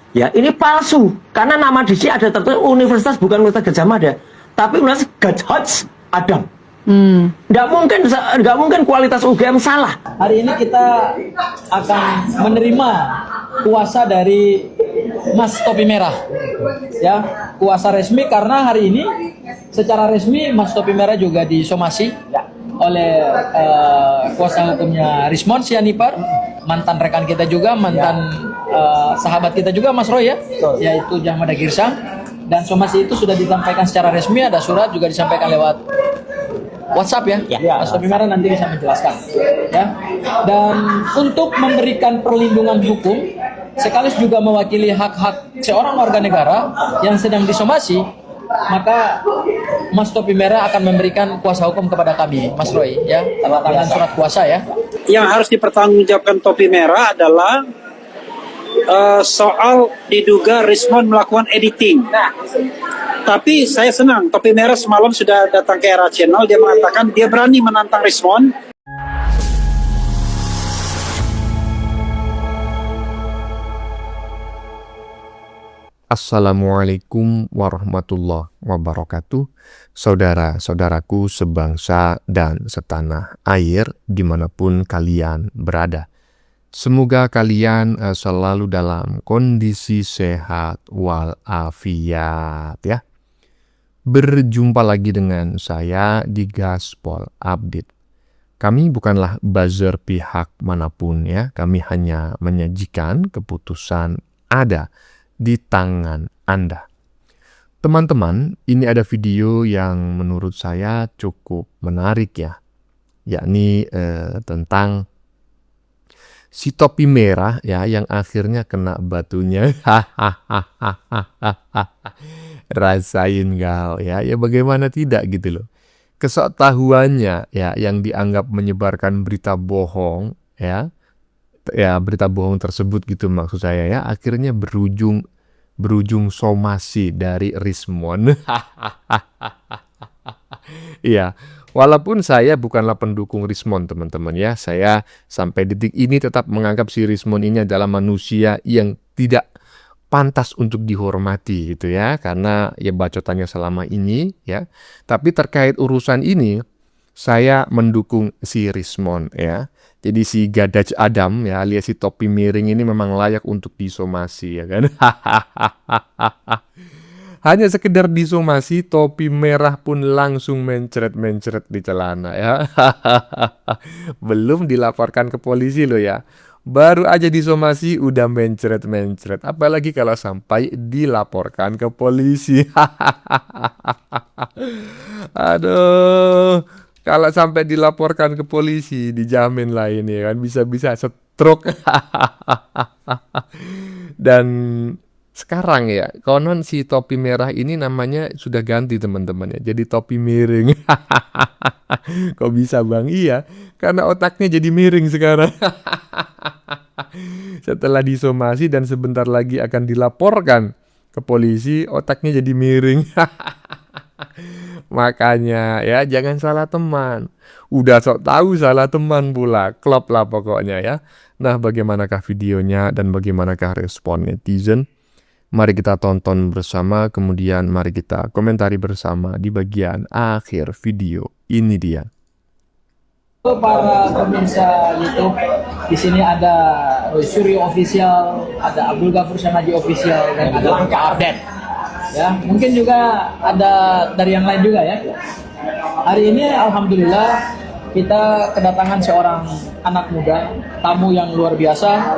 Ya, ini palsu karena nama di sini ada tertulis universitas, bukan Universitas Gadjah Mada, tapi Universitas Gadjah Adam. Nggak mungkin kualitas UGM salah. Hari ini kita akan menerima kuasa dari Mas Topi Merah, ya, kuasa resmi, karena hari ini secara resmi Mas Topi Merah juga disomasi oleh kuasa hukumnya Rismond Sianipar, mantan rekan kita juga, mantan sahabat kita juga, Mas Roy, ya, yaitu Jahmada Girsang. Dan somasi itu sudah disampaikan secara resmi, ada surat juga disampaikan lewat WhatsApp, ya. Mas Topi Merah nanti bisa menjelaskan, ya. Dan untuk memberikan perlindungan hukum sekaligus juga mewakili hak-hak seorang warga negara yang sedang disomasi, maka Mas Topi Merah akan memberikan kuasa hukum kepada kami, Mas Roy, ya, tanda tangan surat kuasa, ya. Yang harus dipertanggungjawabkan Topi Merah adalah soal diduga Rismond melakukan editing. Tapi saya senang, Topi Merah semalam sudah datang ke Era Channel, dia mengatakan dia berani menantang Rismond. Assalamualaikum warahmatullahi wabarakatuh. Saudara-saudaraku sebangsa dan setanah air dimanapun kalian berada. Semoga kalian selalu dalam kondisi sehat walafiat, ya. Berjumpa lagi dengan saya di Gaspol Update. Kami bukanlah buzzer pihak manapun, ya. Kami hanya menyajikan keputusan ada di tangan Anda. Teman-teman, ini ada video yang menurut saya cukup menarik, ya. Yakni tentang si Topi Merah, ya, yang akhirnya kena batunya. Rasain gal, ya. Ya bagaimana tidak gitu loh. Kesoktahuannya, ya, yang dianggap menyebarkan berita bohong, ya. Ya, berita bohong tersebut gitu maksud saya, ya, akhirnya berujung somasi dari Rismond. Iya, walaupun saya bukanlah pendukung Rismond, teman-teman, ya. Saya sampai detik ini tetap menganggap si Rismond ini adalah manusia yang tidak pantas untuk dihormati gitu, ya, karena ya bacotannya selama ini, ya. Tapi terkait urusan ini saya mendukung si Rismond, ya. Jadi si Gadjah Adam, ya, alias si Topi Miring ini memang layak untuk disomasi, ya kan. Hanya sekedar disomasi, Topi Merah pun langsung mencret-mencret di celana, ya. Belum dilaporkan ke polisi loh, ya. Baru aja disomasi udah mencret-mencret. Apalagi kalau sampai dilaporkan ke polisi. Aduh. Kalau sampai dilaporkan ke polisi, dijamin lah ini kan, bisa-bisa stroke. Dan sekarang, ya, konon si Topi Merah ini namanya sudah ganti, teman-teman, ya, jadi Topi Miring. Kok bisa, Bang? Iya, karena otaknya jadi miring sekarang. Setelah disomasi dan sebentar lagi akan dilaporkan ke polisi, otaknya jadi miring. Makanya, ya, jangan salah teman. Udah sok tahu salah teman pula. Klop lah pokoknya, ya. Nah, bagaimanakah videonya dan bagaimanakah respon netizen? Mari kita tonton bersama, kemudian mari kita komentari bersama di bagian akhir video. Ini dia. Para pemirsa YouTube, di sini ada Roy Suryo Official, ada Abdul Ghafur Syamhaji Official, dan ada Langkah Update. Ya, mungkin juga ada dari yang lain juga, ya. Hari ini alhamdulillah kita kedatangan seorang anak muda, tamu yang luar biasa.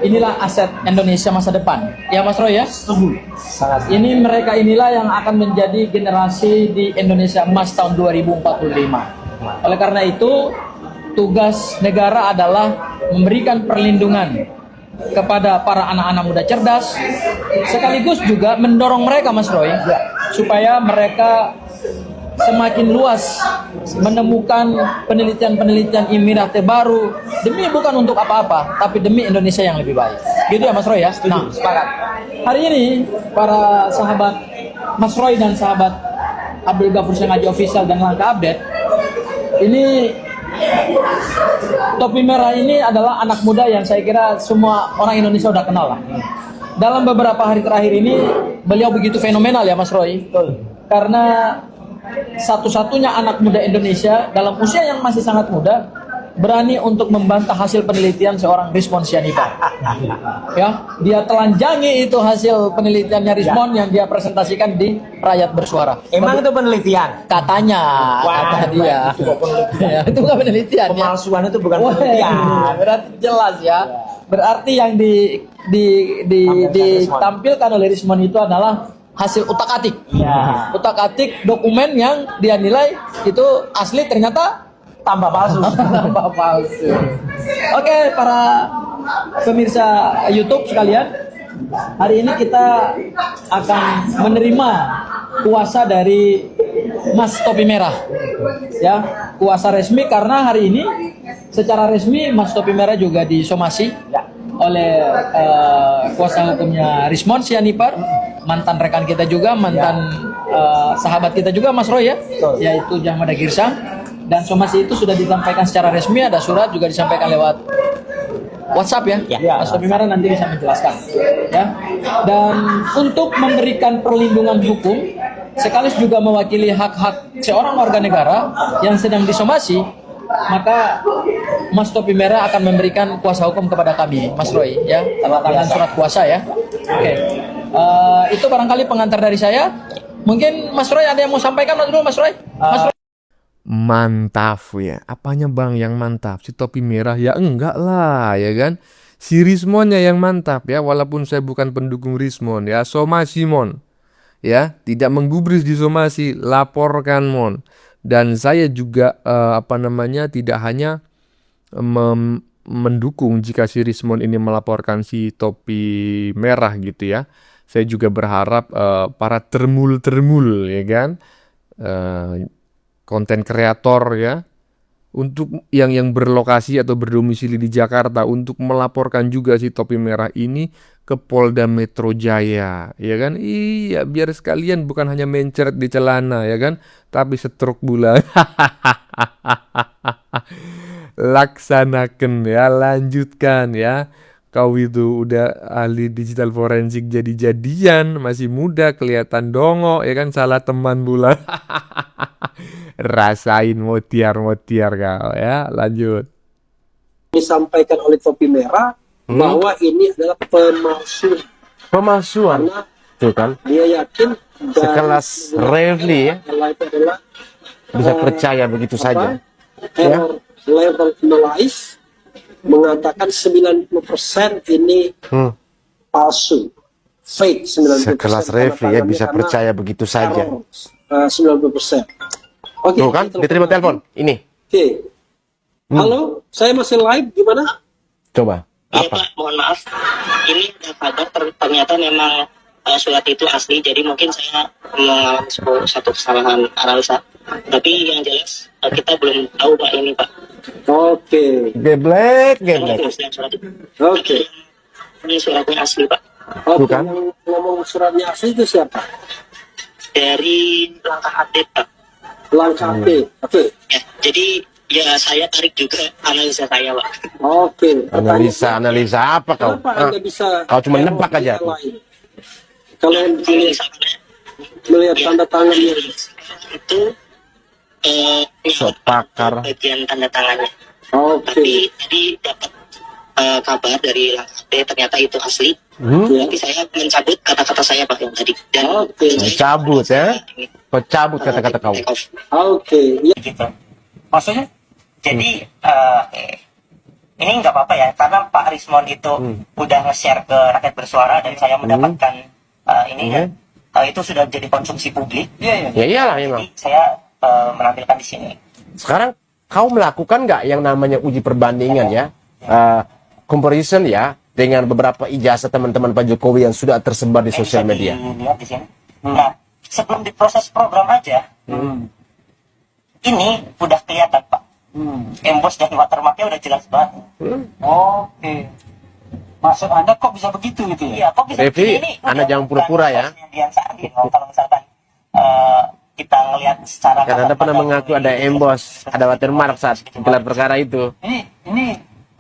Inilah aset Indonesia masa depan. Ya, Mas Roy, ya? Sangat. Ini mereka inilah yang akan menjadi generasi di Indonesia Emas tahun 2045. Oleh karena itu, tugas negara adalah memberikan perlindungan kepada para anak-anak muda cerdas, sekaligus juga mendorong mereka, Mas Roy, supaya mereka semakin luas menemukan penelitian-penelitian ilmiah terbaru, demi bukan untuk apa-apa, tapi demi Indonesia yang lebih baik. Gitu ya, Mas Roy, ya? Nah, sepakat. Hari ini para sahabat Mas Roy dan sahabat Abdul Ghafur Syamhaji Official dan Langkah Update, ini Topi Merah ini adalah anak muda yang saya kira semua orang Indonesia udah kenal lah. dalam beberapa hari terakhir ini beliau begitu fenomenal ya Mas Roy. Karena satu-satunya anak muda Indonesia dalam usia yang masih sangat muda berani untuk membantah hasil penelitian seorang Rizmon Sianipar. Ya, dia telanjangi itu hasil penelitiannya Rizmon yang dia presentasikan di Rakyat Bersuara. Emang itu penelitian? Katanya, kata dia. Ya, itu bukan penelitian ya. Pemalsuan itu bukan Wah, penelitian. berarti jelas ya. Berarti yang ditampilkan oleh Rizmon itu adalah hasil utak-atik. Ya. Utak-atik dokumen yang dia nilai itu asli ternyata Tambah palsu. tambah palsu. Oke, para pemirsa YouTube sekalian, hari ini kita akan menerima kuasa dari Mas Topi Merah. Ya, kuasa resmi karena hari ini secara resmi Mas Topi Merah juga disomasi oleh kuasa hukumnya Rizmon Sianipar, mantan rekan kita juga, mantan sahabat kita juga Mas Roy ya, yaitu Jahmada Girsang. Dan somasi itu sudah disampaikan secara resmi, ada surat juga disampaikan lewat WhatsApp ya. Mas Topi Merah nanti bisa menjelaskan ya. Dan untuk memberikan perlindungan hukum sekaligus juga mewakili hak-hak seorang warga negara yang sedang disomasi, maka Mas Topi Merah akan memberikan kuasa hukum kepada kami, Mas Roy ya, tanda tangan surat kuasa ya. Oke. Itu barangkali pengantar dari saya. Mungkin Mas Roy ada yang mau sampaikan dulu Mas Roy? Mas Roy. Mantap ya. Apanya bang yang mantap? Si Topi Merah ya enggak lah ya kan. Si Rizmonnya yang mantap ya. Walaupun saya bukan pendukung Rizmon ya. Somasi mon. Ya, tidak menggubris di somasi, laporkan mon. Dan saya juga tidak hanya mendukung jika si Rizmon ini melaporkan si Topi Merah gitu ya. Saya juga berharap para termul ya kan. Konten kreator ya, untuk yang berlokasi atau berdomisili di Jakarta untuk melaporkan juga si Topi Merah ini ke Polda Metro Jaya ya kan. Iya, biar sekalian bukan hanya mencret di celana ya kan, tapi setruk bulan. Laksanakan ya, lanjutkan ya. Kau itu udah ahli digital forensik jadi-jadian, masih muda, kelihatan dongo ya kan, salah teman bulan. Rasain motiar kau ya, lanjut. Disampaikan oleh Topi Merah bahwa ini adalah Pemalsuan. karena Tuh kan, dia yakin sekelas Refli ya, itu adalah bisa percaya begitu saja. error level analyze mengatakan 90% ini palsu, fake 90%. Sekelas Refli ya bisa percaya begitu saja. Error, 90%. Oke, Tuh kan, diterima telepon. Ini, Oke. Halo, saya masih live, gimana? coba. Iya Apa? Pak, mohon maaf. Ini ada kabar ternyata memang surat itu asli, jadi mungkin saya mengalami satu kesalahan analisa. Tapi yang jelas kita belum tahu Pak ini Pak. Oke. Geblek. Karena itu asli surat itu. Oke. Ini suratnya asli Pak. Oke, Bukan. yang ngomong suratnya asli itu siapa? Dari langkah update Pak. Langkah B. Oke. Ya, jadi ya saya tarik juga analisa saya Pak. Oke. Analisa apa kau? Kenapa Hah? Anda bisa Kau cuma nebak aja. lain? Kalau Kalau misalnya melihat tanda tangannya. itu Sok pakar. bagian tanda tangannya. Oke. Tapi tadi dapat kabar dari langkah update ternyata itu asli. Nanti saya mencabut kata-kata saya Pak yang tadi. Dan Oke. Cabut ya. Kau cabut kata-kata kau. take off. Oke. Ya. gitu. Maksudnya, jadi ini nggak apa-apa ya, karena Pak Rizmon itu udah nge-share ke Rakyat Bersuara dan saya mendapatkan ini kan, itu sudah jadi konsumsi publik. Ya iyalah Jadi memang. saya menampilkan di sini. Sekarang kau melakukan nggak yang namanya uji perbandingan ya? Comparison ya dengan beberapa ijazah teman-teman Pak Jokowi yang sudah tersebar di sosial Bisa media. dilihat di sini. Nah, sebelum diproses program aja, ini udah kelihatan Pak. Emboss dan watermarknya udah jelas banget. Oke. Maksud Anda kok bisa begitu gitu ya? Iya, kok bisa Revi, begini? Ini Anda udah jangan bukan pura-pura ya. bosnya Dian Sardin. Kalau misalkan kita ngelihat secara Karena Anda pernah mengaku ada emboss, ada watermark saat gelar perkara itu. Ini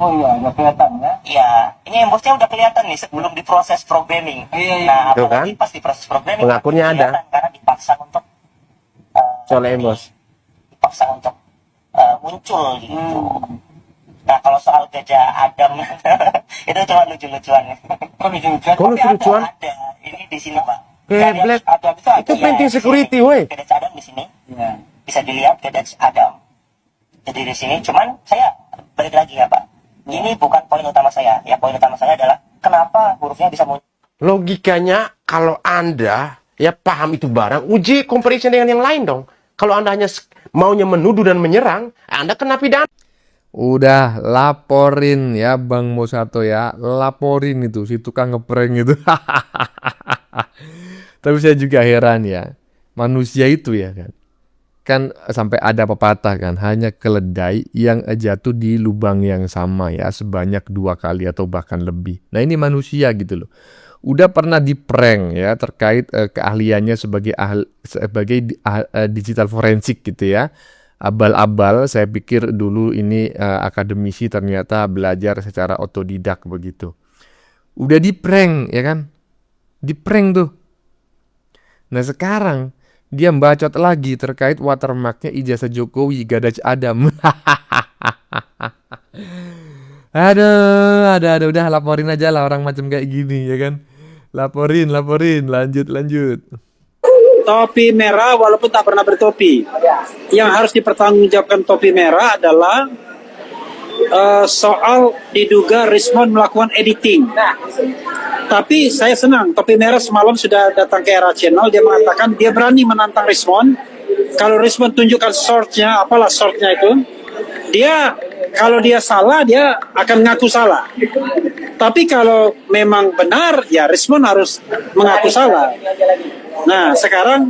Oh iya, udah kelihatan ya? Iya, ini embosnya udah kelihatan nih sebelum diproses programming. Nah, Tuh kan? apalagi pas diproses programming, Pengakuannya ada. kelihatan karena dipaksa untuk Soal embos. dipaksa untuk muncul gitu. Nah, kalau soal gajah Adam itu cuma lucu-lucuan. Kok lucu-lucuan? Ada. Ini di sini, Pak. Geblek. Adam Itu penting security, woi. Gadaj Adam di sini. Bisa dilihat Gadaj Adam. Jadi di sini, cuman saya balik lagi ya, Pak. Ini bukan poin utama saya. Ya, poin utama saya adalah kenapa hurufnya bisa muncul. Logikanya kalau Anda ya paham itu barang, uji comparison dengan yang lain dong. Kalau Anda hanya maunya menuduh dan menyerang, Anda kena pidana. Udah laporin ya Bang Mosato ya, laporin itu si tukang ngeprank itu. Tapi saya juga heran ya, manusia itu ya kan sampai ada pepatah kan, hanya keledai yang jatuh di lubang yang sama ya sebanyak 2 kali atau bahkan lebih. Nah ini manusia gitu loh, udah pernah di prank ya terkait keahliannya sebagai digital forensik gitu ya. Abal-abal, saya pikir dulu ini akademisi, ternyata belajar secara otodidak begitu. Udah di prank ya kan, di prank tuh. Nah sekarang dia bacot lagi terkait watermarknya ijazah Jokowi Gadaj Adam. Aduh, udah laporin aja lah orang macam kayak gini ya kan. Laporin, lanjut. Topi merah walaupun tak pernah bertopi. Yang harus dipertanggungjawabkan topi merah adalah soal diduga Rismon melakukan editing. Tapi saya senang, topi merah semalam sudah datang ke Era Channel, dia mengatakan dia berani menantang Rismon. Kalau Rismon tunjukkan source-nya, apalah source-nya itu, dia kalau dia salah, dia akan ngaku salah. Tapi kalau memang benar, ya Rismon harus mengaku salah. Nah, sekarang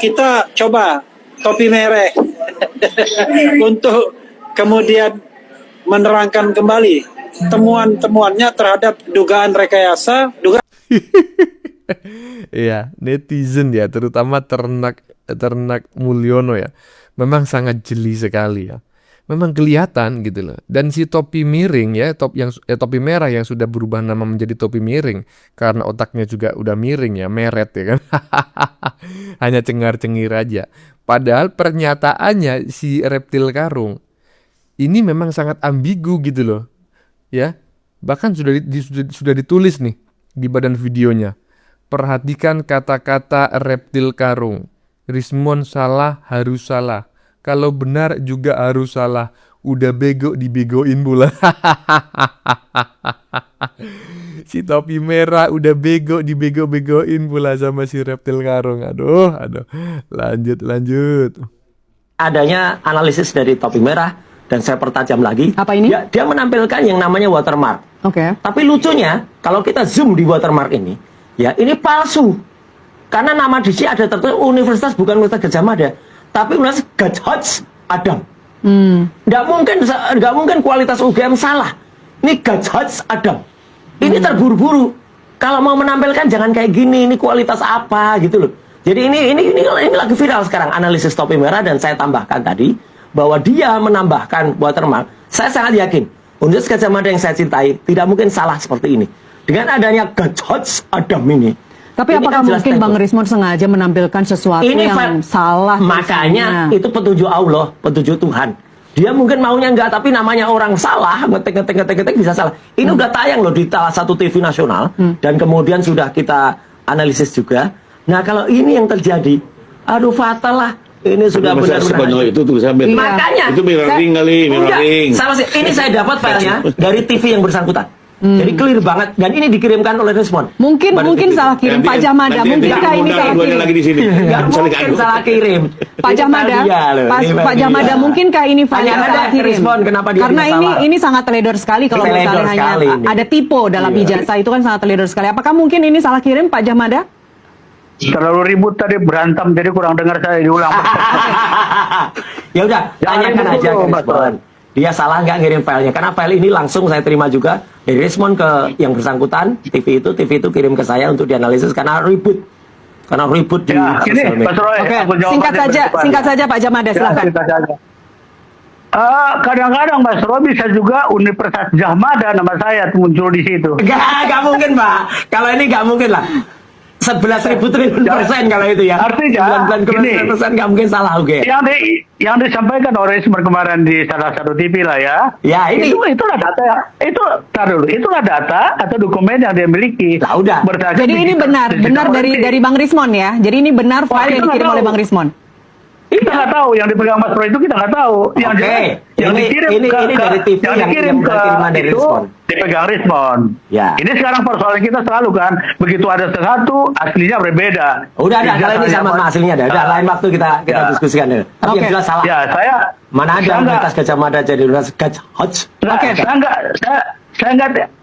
kita coba topi merah untuk kemudian menerangkan kembali temuan-temuannya terhadap dugaan rekayasa, Iya, netizen ya, terutama ternak Mulyono ya, memang sangat jeli sekali ya. Memang kelihatan gitu loh. Dan si topi miring ya, topi merah yang sudah berubah nama menjadi topi miring karena otaknya juga udah miring ya, meret ya kan. Hanya cengar-cengir aja. Padahal pernyataannya si reptil karung ini memang sangat ambigu gitu loh. Ya. Bahkan sudah ditulis nih di badan videonya. Perhatikan kata-kata reptil karung. Rismon salah harus salah. Kalau benar juga harus salah. Udah bego dibegoin pula. Si topi merah udah bego dibego-begoin pula sama si reptil karung. Aduh. Lanjut. Adanya analisis dari topi merah, dan saya pertajam lagi. Apa ini? Dia menampilkan yang namanya watermark. Oke. Tapi lucunya, kalau kita zoom di watermark ini, ya ini palsu. Karena nama di sini ada tertulis universitas, bukan Universitas Gadjah Mada, tapi Universitas Gadjah Adam. Nggak mungkin kualitas UGM salah. Ini Gadjah Adam. Ini terburu-buru. Kalau mau menampilkan jangan kayak gini. Ini kualitas apa gitu loh. Jadi ini lagi viral sekarang analisis topi merah, dan saya tambahkan tadi bahwa dia menambahkan watermark. Saya sangat yakin Universitas Gadjah Mada yang saya cintai tidak mungkin salah seperti ini. Dengan adanya Gadjah Adam ini. Tapi apakah mungkin Bang Rismon sengaja menampilkan sesuatu ini yang salah? Makanya itu petunjuk Allah, petunjuk Tuhan. Dia mungkin maunya enggak, tapi namanya orang salah, ngetik bisa salah. Ini udah tayang loh di salah satu TV nasional, dan kemudian sudah kita analisis juga. Nah kalau ini yang terjadi, aduh fatal lah. Ini sudah benar-benar. Itu tuh sampai. Makanya itu mirroring kali, mirroring. Salah sih. Ini saya dapat filenya dari TV yang bersangkutan. Jadi clear banget, dan ini dikirimkan oleh Rismon. Mungkin salah kirim Pak Jamada. Mungkinkah ini salah kirim? Lagi di sini. Nggak mungkin salah kirim. Pak Jamada, Pak Jamada, mungkinkah ini filenya salah kirim? Rismon, kenapa dia karena salah? ini sangat teledor sekali kalau misalnya hanya ada tipe dalam ijazah, itu kan sangat teledor sekali. Apakah mungkin ini salah kirim Pak Jamada? Terlalu ribut tadi, berantem, jadi kurang dengar saya diulang. Ya udah, tanyakan aja ke Rismon. Dia salah nggak ngirim filenya? Karena file ini langsung saya terima juga dari Rismon ke yang bersangkutan, TV itu kirim ke saya untuk dianalisis karena ribut di sosial media. Oke, singkat saja Pak Jamada, silakan. Kadang-kadang Mas Roy bisa juga Universitas Jahmada nama saya tuh muncul di situ. Gak mungkin, Pak. Kalau ini gak mungkin lah. 11.000 triliun persen kalau itu ya. Artinya, 99% gak mungkin salah, oke. Yang disampaikan oleh Rismon kemarin di salah satu TV lah ya. Ya, ini. Itulah data itulah data atau dokumen yang dia miliki. Lah, udah. Jadi ini benar dari Bang Rismon ya. Jadi ini benar file yang dikirim oleh Bang Rismon. Kita nggak tahu yang dipegang Mas Roy itu, kita nggak tahu. Yang dikirim ini dari TV yang dikirim ke kiriman dari itu Rismon. dipegang Rismon. Ya. Ini sekarang persoalan kita selalu kan, begitu ada sesuatu aslinya berbeda. Udah kalau ini sama hasilnya ada. Udah lain waktu kita diskusikan deh. Tapi yang jelas salah. Ya, saya Mana ada Universitas Gajah Mada jadi Universitas Gajah Hot.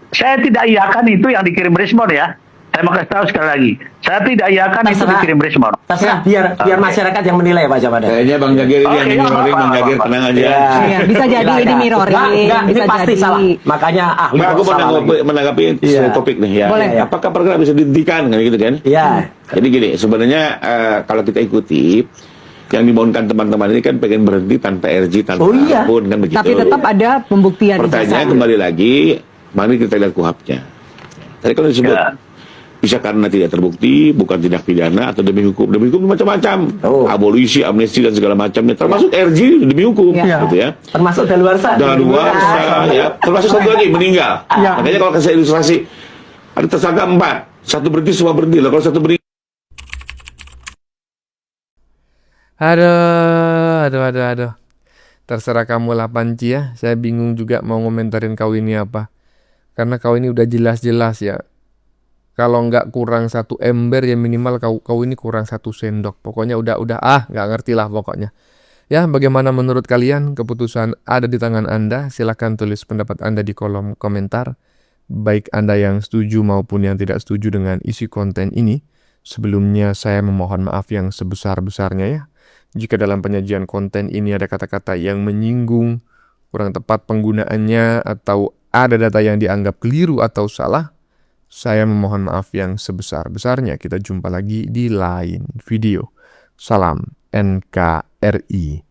Saya tidak iakan itu yang dikirim Rismon ya. Saya mau kasih tahu sekali lagi. Saya tidak iakan itu dikirim Rismon. Terserah biar masyarakat yang menilai Pak Jamada. Kayaknya Bang Jagir ini yang mirroring, Bang Jagir tenang aja. Iya, bisa jadi ini mirroring. Enggak, ini pasti salah. Makanya aku menanggapi topik nih ya. Boleh. Apakah perkara bisa dihentikan kan gitu kan? Iya. Jadi gini, sebenarnya kalau kita ikuti yang dimohonkan teman-teman ini kan pengen berhenti tanpa RG, tanpa apapun kan begitu. Tapi tetap ada pembuktian. Pertanyaannya kembali lagi, mari kita lihat kuhapnya. Tadi kan disebut bisa karena tidak terbukti, bukan tindak pidana atau demi hukum. Demi hukum macam-macam, abolisi, amnesti dan segala macamnya. Termasuk RG demi hukum, gitu ya. Termasuk daluarsa. Ya. Termasuk satu lagi meninggal. Makanya kalau saya ilustrasi, ada tersangka 4, satu berhenti semua berhenti. Lah kalau satu berhenti. Aduh. Terserah kamu lah Panci ya. Saya bingung juga mau ngomentarin kau ini apa. Karena kau ini udah jelas-jelas ya. Kalau nggak kurang 1 ember ya minimal kau ini kurang 1 sendok. Pokoknya udah nggak ngerti lah pokoknya. Ya, bagaimana menurut kalian? Keputusan ada di tangan Anda. Silahkan tulis pendapat Anda di kolom komentar. Baik Anda yang setuju maupun yang tidak setuju dengan isi konten ini. Sebelumnya saya memohon maaf yang sebesar-besarnya ya. Jika dalam penyajian konten ini ada kata-kata yang menyinggung, kurang tepat penggunaannya, atau ada data yang dianggap keliru atau salah, saya memohon maaf yang sebesar-besarnya. Kita jumpa lagi di lain video. Salam NKRI.